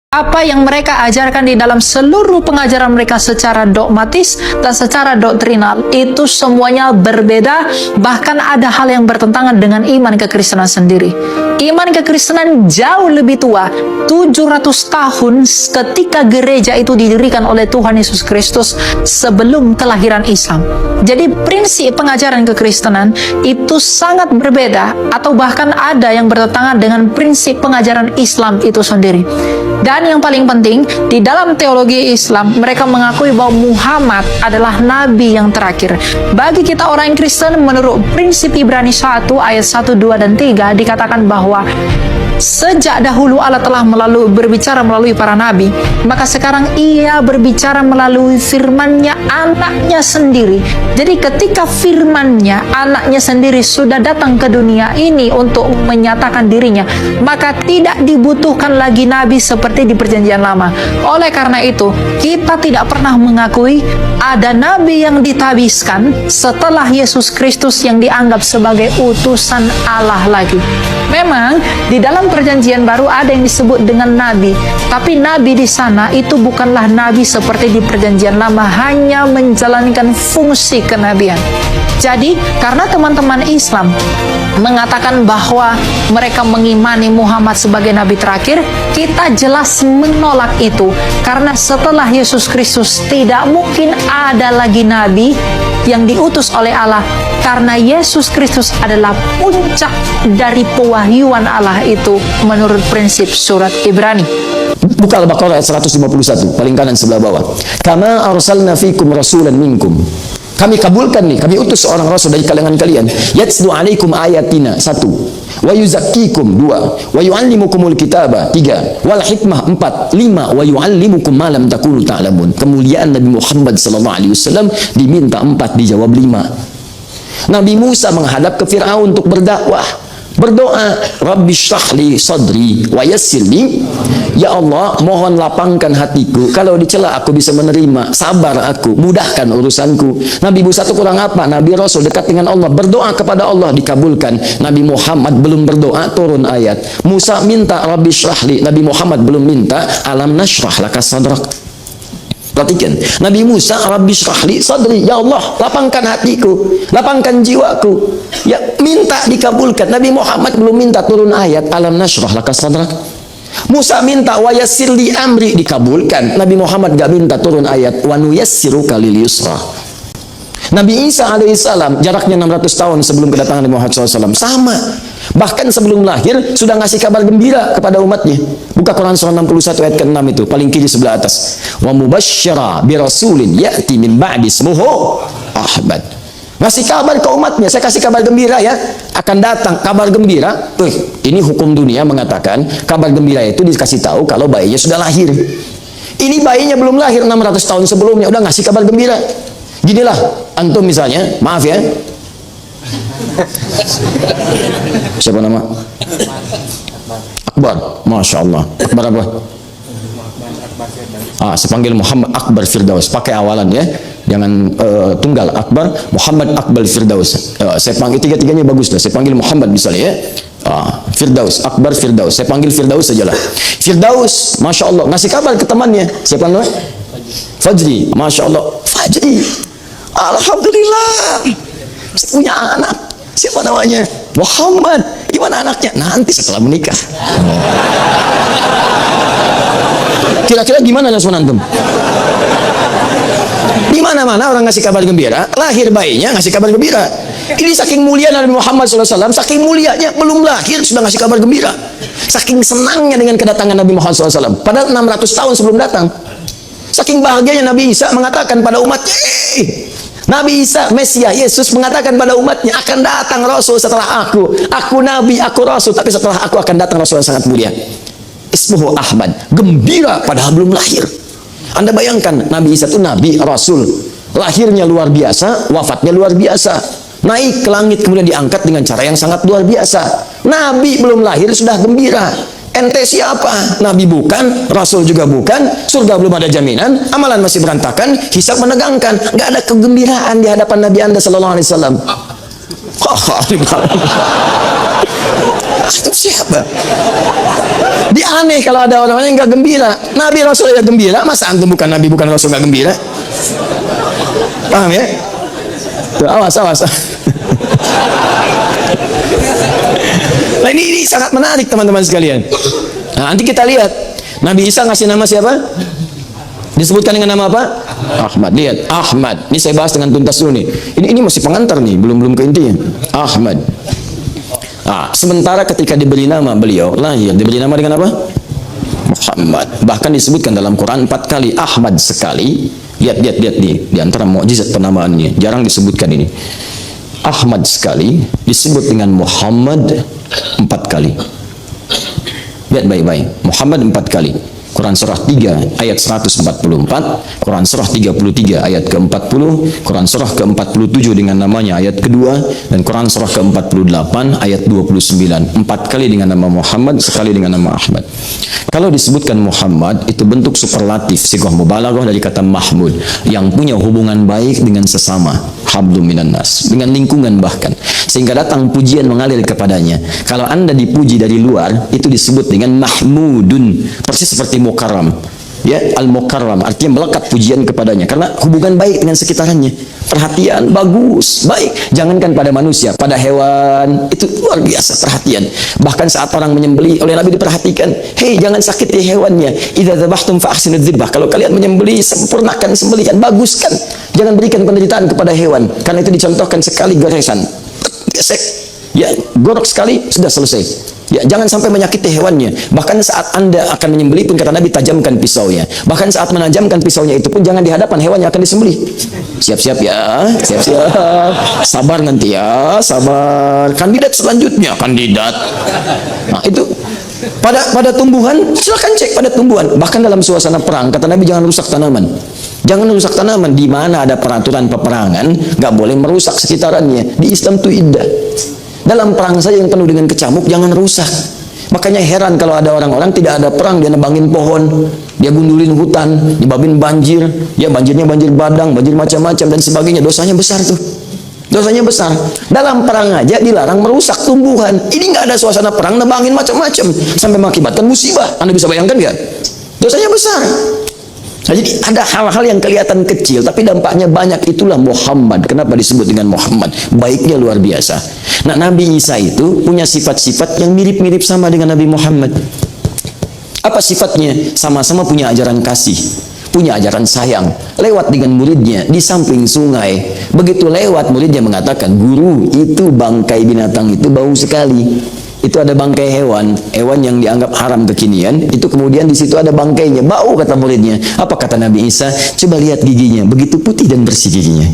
Apa yang mereka ajarkan di dalam seluruh pengajaran mereka secara dogmatis dan secara doktrinal itu semuanya berbeda, bahkan ada hal yang bertentangan dengan iman kekristenan sendiri. Iman kekristenan jauh lebih tua, 700 tahun ketika gereja itu didirikan oleh Tuhan Yesus Kristus sebelum kelahiran Islam. Jadi prinsip pengajaran kekristenan itu sangat berbeda, atau bahkan ada yang bertentangan dengan prinsip pengajaran Islam itu sendiri. Dan yang paling penting, di dalam teologi Islam, mereka mengakui bahwa Muhammad adalah nabi yang terakhir. Bagi kita orang Kristen, menurut prinsip Ibrani 1 ayat 1, 2, dan 3, dikatakan bahwa sejak dahulu Allah telah berbicara melalui para nabi, maka sekarang ia berbicara melalui firman-Nya, anaknya sendiri. Jadi ketika firman-Nya, anaknya sendiri sudah datang ke dunia ini untuk menyatakan dirinya, maka tidak dibutuhkan lagi nabi seperti di perjanjian lama. Oleh karena itu, kita tidak pernah mengakui ada nabi yang ditabiskan setelah Yesus Kristus yang dianggap sebagai utusan Allah lagi. Memang di dalam perjanjian baru ada yang disebut dengan nabi, tapi nabi di sana itu bukanlah nabi seperti di perjanjian lama, hanya menjalankan fungsi kenabian. Jadi karena teman-teman Islam mengatakan bahwa mereka mengimani Muhammad sebagai nabi terakhir, kita jelas menolak itu, karena setelah Yesus Kristus tidak mungkin ada lagi nabi yang diutus oleh Allah, karena Yesus Kristus adalah puncak dari pewahyuan Allah itu menurut prinsip surat Ibrani. Buka Al-Baqarah ayat 151, paling kanan sebelah bawah. Kama arsalna fikum rasulan minkum. Kami kabulkan nih, kami utus seorang rasul dari kalangan kalian. Yatslu alaikum ayatina, 1. Wa yuzakkikum, 2. Wa yuallimukumul kitaba, 3. Wal hikmah, 4. 5. Wa yuallimukum ma lam takunu ta'lamun. Kemuliaan Nabi Muhammad SAW diminta 4, dijawab 5. Nabi Musa menghadap ke Fir'aun untuk berdakwah, berdoa, Rabbi syrahli sadri wa yassirli, ya Allah, mohon lapangkan hatiku, kalau dicela aku bisa menerima, sabar aku, mudahkan urusanku. Nabi Musa itu kurang apa? Nabi Rasul dekat dengan Allah, berdoa kepada Allah, dikabulkan. Nabi Muhammad belum berdoa, turun ayat. Musa minta Rabbi syrahli, Nabi Muhammad belum minta alam nashrah laka sadrak. Perhatikan, Nabi Musa, Rabbi syrahli sadri, ya Allah, lapangkan hatiku, lapangkan jiwaku. Ya, minta dikabulkan. Nabi Muhammad belum minta, turun ayat, alam nashrah laka sadrak. Musa minta wa yassirli amri, dikabulkan. Nabi Muhammad gak minta, turun ayat, wa nuyassiruka lil yusra. Nabi Isa alaihissalam jaraknya 600 tahun sebelum kedatangan Nabi Muhammad SAW, sama. Bahkan sebelum lahir sudah ngasih kabar gembira kepada umatnya. Buka Quran surah 61 ayat ke-6 itu, paling kiri sebelah atas. Wa mubasysyara bi rasulin ya'ti min ba'di ismuhu Ahmad. Ngasih kabar ke umatnya, saya kasih kabar gembira ya, akan datang kabar gembira. Ini hukum dunia mengatakan kabar gembira itu dikasih tahu kalau bayinya sudah lahir. Ini bayinya belum lahir, 600 tahun sebelumnya udah ngasih kabar gembira. Ginilah, antum misalnya, maaf ya, siapa nama? Akbar, Masya Allah. Akbar apa? Saya panggil Muhammad Akbar Firdaus, pakai awalan ya, jangan tunggal. Akbar, Muhammad Akbar Firdaus. Saya panggil tiga-tiganya bagus lah. Saya panggil Muhammad misalnya ya, Firdaus, Akbar Firdaus. Saya panggil Firdaus sajalah. Firdaus, Masya Allah, ngasih kabar ke temannya. Siapa namanya? Fajri, Masya Allah, Fajri. Alhamdulillah, punya anak. Siapa namanya? Muhammad. Gimana anaknya? Nanti setelah menikah. Kira-kira gimana respon antum? Di mana-mana orang ngasih kabar gembira, lahir bayinya ngasih kabar gembira. Ini saking mulia Nabi Muhammad SAW, saking mulianya belum lahir sudah ngasih kabar gembira. Saking senangnya dengan kedatangan Nabi Muhammad SAW. Padahal 600 tahun sebelum datang. Saking bahagianya Nabi Isa mengatakan pada umatnya, Nabi Isa, Mesias, Yesus mengatakan pada umatnya, akan datang Rasul setelah aku. Aku Nabi, aku Rasul, tapi setelah aku akan datang Rasul yang sangat mulia. Ismuhu Ahmad, gembira padahal belum lahir. Anda bayangkan, Nabi Isa itu Nabi, Rasul. Lahirnya luar biasa, wafatnya luar biasa. Naik ke langit kemudian diangkat dengan cara yang sangat luar biasa. Nabi belum lahir sudah gembira. Ente siapa? Nabi bukan, Rasul juga bukan, surga belum ada jaminan, amalan masih berantakan, hisab menegangkan, nggak ada kegembiraan di hadapan Nabi Anda Sallallahu Alaihi Wasallam. Itu siapa? Dia aneh kalau ada orang yang nggak gembira. Nabi Rasul ya gembira, masa antum bukan Nabi bukan Rasul nggak gembira? Paham ya? Tuh, awas. Nah, ini sangat menarik teman-teman sekalian. Nah, nanti kita lihat Nabi Isa ngasih nama siapa? Disebutkan dengan nama apa? Ahmad. Lihat, Ahmad. Ini saya bahas dengan tuntas dulu nih. Ini masih pengantar nih, belum ke intinya. Ahmad. Nah, sementara ketika diberi nama beliau lahir, diberi nama dengan apa? Muhammad. Bahkan disebutkan dalam Quran 4 kali Ahmad sekali. Lihat di antara mukjizat penamaannya. Jarang disebutkan ini. Ahmad sekali disebut dengan Muhammad 4 kali. Lihat baik-baik. Muhammad 4 kali. Quran surah 3 ayat 144, Quran surah 33 ayat ke-40, Quran surah ke-47 dengan namanya ayat kedua, dan Quran surah ke-48 ayat 29. 4 kali dengan nama Muhammad, sekali dengan nama Ahmad. Kalau disebutkan Muhammad, itu bentuk superlatif, sighah mubalaghah dari kata Mahmud, yang punya hubungan baik dengan sesama, hablum minan nas, dengan lingkungan bahkan, sehingga datang pujian mengalir kepadanya. Kalau Anda dipuji dari luar, itu disebut dengan Mahmudun, persis seperti Mukarram. Ya, al-mukarram artinya melekat pujian kepadanya karena hubungan baik dengan sekitarnya, perhatian bagus, baik. Jangankan pada manusia, pada hewan itu luar biasa perhatian. Bahkan saat orang menyembelih, oleh Nabi diperhatikan, hei jangan sakiti hewannya. Idza dzabhtum fa ahsinudz dzibhah. Kalau kalian menyembelih, sempurnakan sembelihan, baguskan. Jangan berikan penderitaan kepada hewan, karena itu dicontohkan sekali goresan, gesek, ya gorok sekali sudah selesai. Ya, jangan sampai menyakiti hewannya. Bahkan saat Anda akan menyembelih pun kata Nabi, tajamkan pisaunya. Bahkan saat menajamkan pisaunya itu pun jangan di hadapan hewan yang akan disembelih. Siap-siap ya, siap-siap. Sabar nanti ya, sabar. Kandidat selanjutnya, kandidat. Nah, itu pada tumbuhan, silakan cek pada tumbuhan. Bahkan dalam suasana perang, kata Nabi jangan rusak tanaman. Jangan rusak tanaman. Di mana ada peraturan peperangan, nggak boleh merusak sekitarannya. Di Islam itu indah. Dalam perang saja yang penuh dengan kecamuk, jangan rusak. Makanya heran kalau ada orang-orang tidak ada perang, dia nebangin pohon, dia gundulin hutan, nyebabin banjir, ya banjirnya banjir badang, banjir macam-macam dan sebagainya. Dosanya besar tuh. Dosanya besar. Dalam perang aja dilarang merusak tumbuhan. Ini nggak ada suasana perang, nebangin macam-macam sampai mengakibatkan musibah. Anda bisa bayangkan nggak? Dosanya besar. Nah, jadi ada hal-hal yang kelihatan kecil tapi dampaknya banyak. Itulah Muhammad. Kenapa disebut dengan Muhammad? Baiknya luar biasa. Nah, Nabi Isa itu punya sifat-sifat yang mirip-mirip sama dengan Nabi Muhammad. Apa sifatnya? Sama-sama punya ajaran kasih, punya ajaran sayang. Lewat dengan muridnya di samping sungai. Begitu lewat, muridnya mengatakan, "Guru, itu bangkai binatang itu bau sekali." Itu ada bangkai hewan yang dianggap haram kekinian, itu kemudian di situ ada bangkainya, bau, kata muridnya. Apa kata Nabi Isa? Coba lihat giginya, begitu putih dan bersih giginya.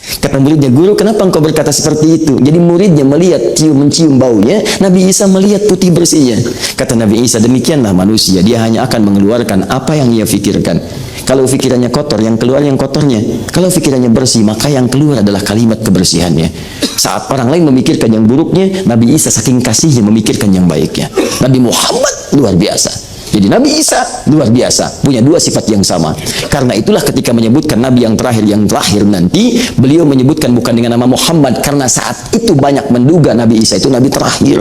Kata muridnya, "Guru, kenapa engkau berkata seperti itu?" Jadi muridnya melihat, mencium baunya, Nabi Isa melihat putih bersihnya. Kata Nabi Isa, demikianlah manusia, dia hanya akan mengeluarkan apa yang ia fikirkan. Kalau pikirannya kotor, yang keluar yang kotornya. Kalau pikirannya bersih, maka yang keluar adalah kalimat kebersihannya. Saat orang lain memikirkan yang buruknya, Nabi Isa saking kasihnya memikirkan yang baiknya. Nabi Muhammad luar biasa. Jadi Nabi Isa luar biasa, punya dua sifat yang sama. Karena itulah ketika menyebutkan Nabi yang terakhir nanti, beliau menyebutkan bukan dengan nama Muhammad, karena saat itu banyak menduga Nabi Isa itu Nabi terakhir.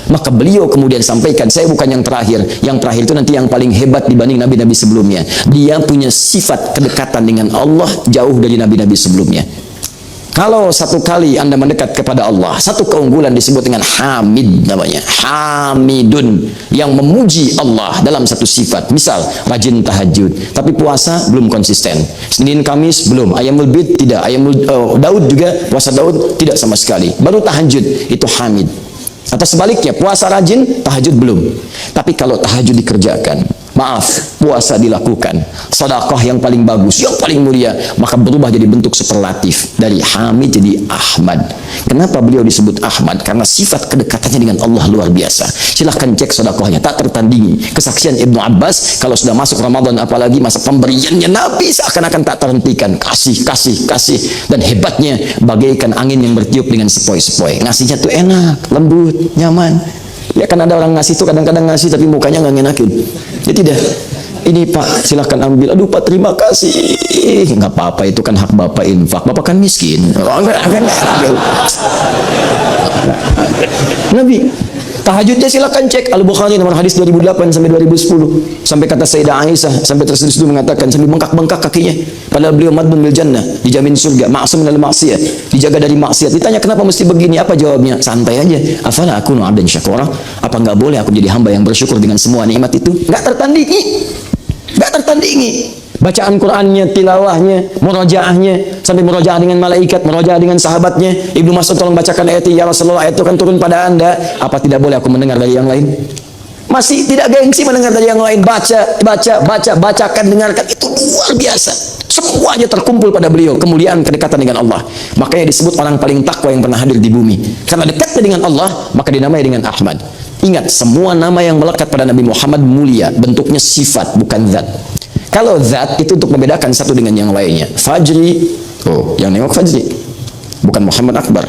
Maka beliau kemudian sampaikan, saya bukan yang terakhir. Yang terakhir itu nanti yang paling hebat dibanding nabi-nabi sebelumnya. Dia punya sifat kedekatan dengan Allah jauh dari nabi-nabi sebelumnya. Kalau satu kali Anda mendekat kepada Allah, satu keunggulan disebut dengan Hamid namanya. Hamidun, yang memuji Allah dalam satu sifat. Misal, rajin tahajud, tapi puasa belum konsisten. Senin Kamis belum, Ayamul Bid tidak, Daud juga, puasa Daud tidak sama sekali. Baru tahajud, itu Hamid. Atau sebaliknya, puasa rajin, tahajud belum. Tapi kalau tahajud dikerjakan, maaf, puasa dilakukan, sedekah yang paling bagus, yang paling mulia, maka berubah jadi bentuk superlatif. Dari Hamid jadi Ahmad. Kenapa beliau disebut Ahmad? Karena sifat kedekatannya dengan Allah luar biasa. Silahkan cek sedekahnya, tak tertandingi. Kesaksian Ibnu Abbas, kalau sudah masuk Ramadan, apalagi masa pemberiannya Nabi seakan-akan tak terhentikan. Kasih. Dan hebatnya, bagaikan angin yang bertiup dengan sepoi-sepoi. Ngasihnya tuh enak, lembut, nyaman. Ya kan ada orang ngasih tuh kadang-kadang ngasih tapi mukanya nggak ngenakin. Ya tidak. Ini Pak, silahkan ambil. Aduh Pak, terima kasih. Nggak apa-apa, itu kan hak Bapak infak. Bapak kan miskin. Nabi. Tahajudnya silakan cek Al-Bukhari nomor hadis 2008 sampai 2010. Sampai kata Sayyidah Aisyah, sampai terus mengatakan, sampai bengkak-bengkak kakinya. Padahal beliau madmun bil jannah, dijamin surga, ma'sum minal maksiat, dijaga dari maksiat. Ditanya kenapa mesti begini? Apa jawabnya? Santai aja. Afala akunu 'abdan syakura? Apa enggak boleh aku jadi hamba yang bersyukur dengan semua nikmat itu? Enggak tertandingi. Enggak tertandingi. Bacaan Qur'annya, tilawahnya, murojaahnya, sampai murojaah dengan malaikat, murojaah dengan sahabatnya. Ibnu Mas'ud tolong bacakan ayat ini, ya Rasulullah, ayat itu kan turun pada anda. Apa tidak boleh aku mendengar dari yang lain? Masih tidak gengsi mendengar dari yang lain. Bacakan, dengarkan. Itu luar biasa. Semuanya terkumpul pada beliau. Kemuliaan, kedekatan dengan Allah. Makanya disebut orang paling takwa yang pernah hadir di bumi. Karena dekatnya dengan Allah, maka dinamai dengan Ahmad. Ingat, semua nama yang melekat pada Nabi Muhammad mulia. Bentuknya sifat, bukan zat. Kalau zat itu untuk membedakan satu dengan yang lainnya. Fajri, oh, yang nengok Fajri, bukan Muhammad Akbar.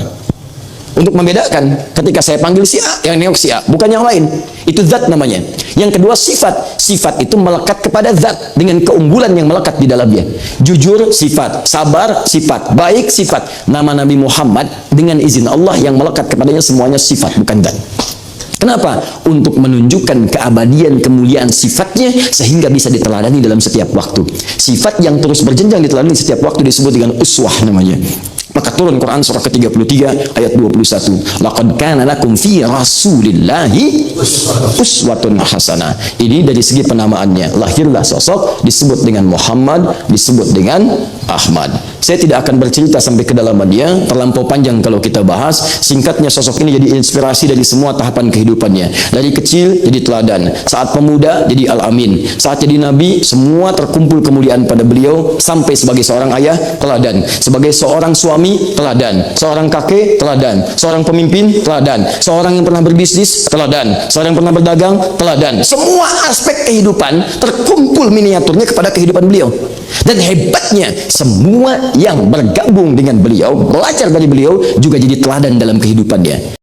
Untuk membedakan, ketika saya panggil si A, yang nengok si A, bukan yang lain. Itu zat namanya. Yang kedua sifat. Sifat itu melekat kepada zat dengan keunggulan yang melekat di dalamnya. Jujur sifat, sabar sifat, baik sifat. Nama Nabi Muhammad dengan izin Allah yang melekat kepadanya semuanya sifat, bukan zat. Kenapa? Untuk menunjukkan keabadian kemuliaan sifatnya sehingga bisa diteladani dalam setiap waktu. Sifat yang terus berjenjang diteladani setiap waktu disebut dengan uswah namanya. Maka turun Quran surah ke-33 ayat 21. Laqad kana lakum fi Rasulillahi uswatun hasanah. Ini dari segi penamaannya. Lahirlah sosok disebut dengan Muhammad, disebut dengan Ahmad. Saya tidak akan bercerita sampai kedalamannya, terlampau panjang kalau kita bahas. Singkatnya, sosok ini jadi inspirasi dari semua tahapan kehidupannya. Dari kecil jadi teladan, saat pemuda jadi Al-Amin, saat jadi Nabi semua terkumpul kemuliaan pada beliau. Sampai sebagai seorang ayah teladan, sebagai seorang suami teladan, seorang kakek teladan, seorang pemimpin teladan, seorang yang pernah berbisnis teladan, seorang yang pernah berdagang teladan. Semua aspek kehidupan terkumpul miniaturnya kepada kehidupan beliau. Dan hebatnya, semua yang bergabung dengan beliau, belajar dari beliau juga jadi teladan dalam kehidupannya.